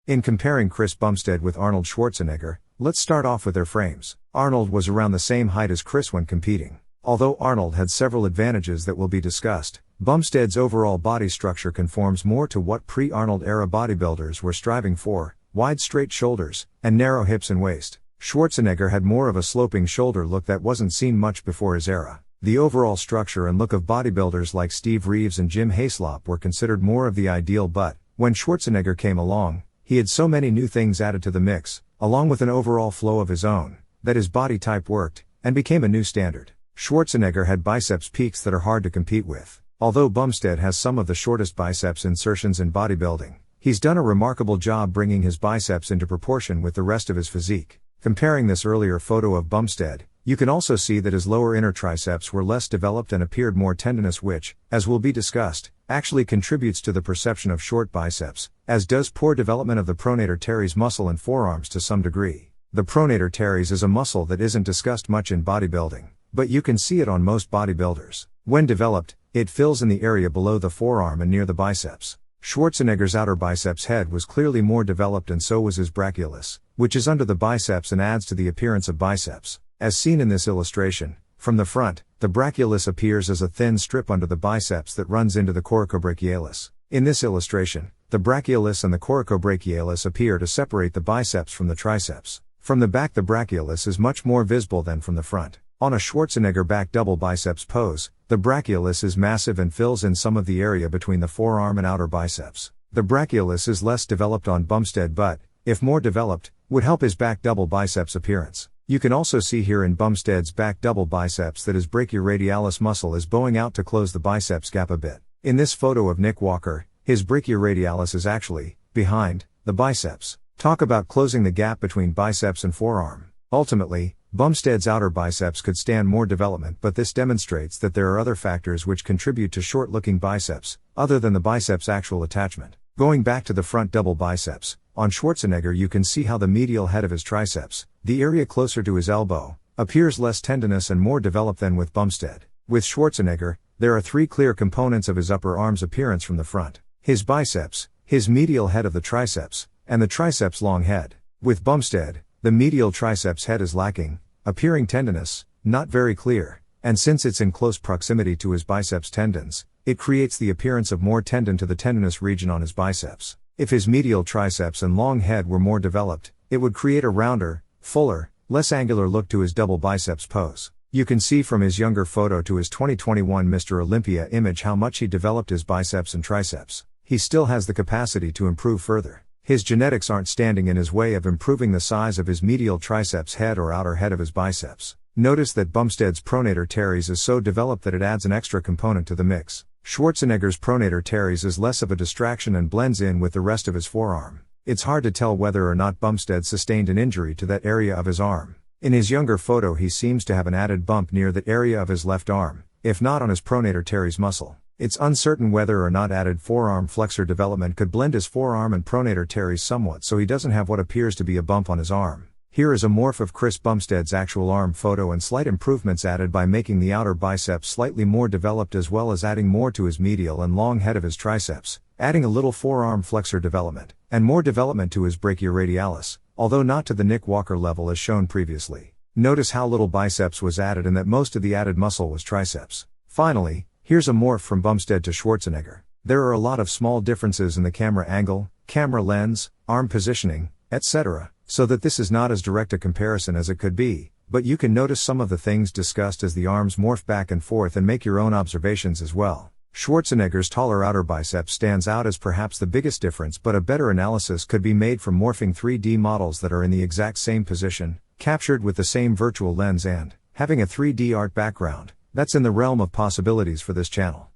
In comparing Chris Bumstead with Arnold Schwarzenegger, let's start off with their frames. Arnold was around the same height as Chris when competing. Although Arnold had several advantages that will be discussed, Bumstead's overall body structure conforms more to what pre-Arnold era bodybuilders were striving for: wide straight shoulders, and narrow hips and waist. Schwarzenegger had more of a sloping shoulder look that wasn't seen much before his era. The overall structure and look of bodybuilders like Steve Reeves and Haislop were considered more of the ideal, but when Schwarzenegger came along, he had so many new things added to the mix, along with an overall flow of his own, that his body type worked, and became a new standard. Schwarzenegger had biceps peaks that are hard to compete with. Although Bumstead has some of the shortest biceps insertions in bodybuilding, he's done a remarkable job bringing his biceps into proportion with the rest of his physique. Comparing this earlier photo of Bumstead, you can also see that his lower inner triceps were less developed and appeared more tendinous, which, as will be discussed, actually contributes to the perception of short biceps, as does poor development of the pronator teres muscle and forearms to some degree. The pronator teres is a muscle that isn't discussed much in bodybuilding, but you can see it on most bodybuilders. When developed, it fills in the area below the forearm and near the biceps. Schwarzenegger's outer biceps head was clearly more developed, and so was his brachialis, which is under the biceps and adds to the appearance of biceps. As seen in this illustration, from the front, the brachialis appears as a thin strip under the biceps that runs into the coracobrachialis. In this illustration, the brachialis and the coracobrachialis appear to separate the biceps from the triceps. From the back, the brachialis is much more visible than from the front. On a Schwarzenegger back double biceps pose, the brachialis is massive and fills in some of the area between the forearm and outer biceps. The brachialis is less developed on Bumstead, but, if more developed, would help his back double biceps appearance. You can also see here in Bumstead's back double biceps that his brachioradialis muscle is bowing out to close the biceps gap a bit. In this photo of Nick Walker, his brachioradialis is actually behind the biceps. Talk about closing the gap between biceps and forearm. Ultimately, Bumstead's outer biceps could stand more development, but this demonstrates that there are other factors which contribute to short-looking biceps, other than the biceps' actual attachment. Going back to the front double biceps, on Schwarzenegger you can see how the medial head of his triceps, the area closer to his elbow, appears less tendinous and more developed than with Bumstead. With Schwarzenegger, there are three clear components of his upper arm's appearance from the front: his biceps, his medial head of the triceps, and the triceps' long head. With Bumstead, the medial triceps head is lacking, appearing tendinous, not very clear, and since it's in close proximity to his biceps tendons, it creates the appearance of more tendon to the tendinous region on his biceps. If his medial triceps and long head were more developed, it would create a rounder, fuller, less angular look to his double biceps pose. You can see from his younger photo to his 2021 Mr. Olympia image how much he developed his biceps and triceps. He still has the capacity to improve further. His genetics aren't standing in his way of improving the size of his medial triceps head or outer head of his biceps. Notice that Bumstead's pronator teres is so developed that it adds an extra component to the mix. Schwarzenegger's pronator teres is less of a distraction and blends in with the rest of his forearm. It's hard to tell whether or not Bumstead sustained an injury to that area of his arm. In his younger photo he seems to have an added bump near that area of his left arm, if not on his pronator teres muscle. It's uncertain whether or not added forearm flexor development could blend his forearm and pronator teres somewhat so he doesn't have what appears to be a bump on his arm. Here is a morph of Chris Bumstead's actual arm photo and slight improvements added by making the outer biceps slightly more developed as well as adding more to his medial and long head of his triceps, adding a little forearm flexor development, and more development to his brachioradialis, although not to the Nick Walker level as shown previously. Notice how little biceps was added and that most of the added muscle was triceps. Finally, here's a morph from Bumstead to Schwarzenegger. There are a lot of small differences in the camera angle, camera lens, arm positioning, etc., so that this is not as direct a comparison as it could be, but you can notice some of the things discussed as the arms morph back and forth and make your own observations as well. Schwarzenegger's taller outer biceps stands out as perhaps the biggest difference, but a better analysis could be made from morphing 3D models that are in the exact same position, captured with the same virtual lens and having a 3D art background. That's in the realm of possibilities for this channel.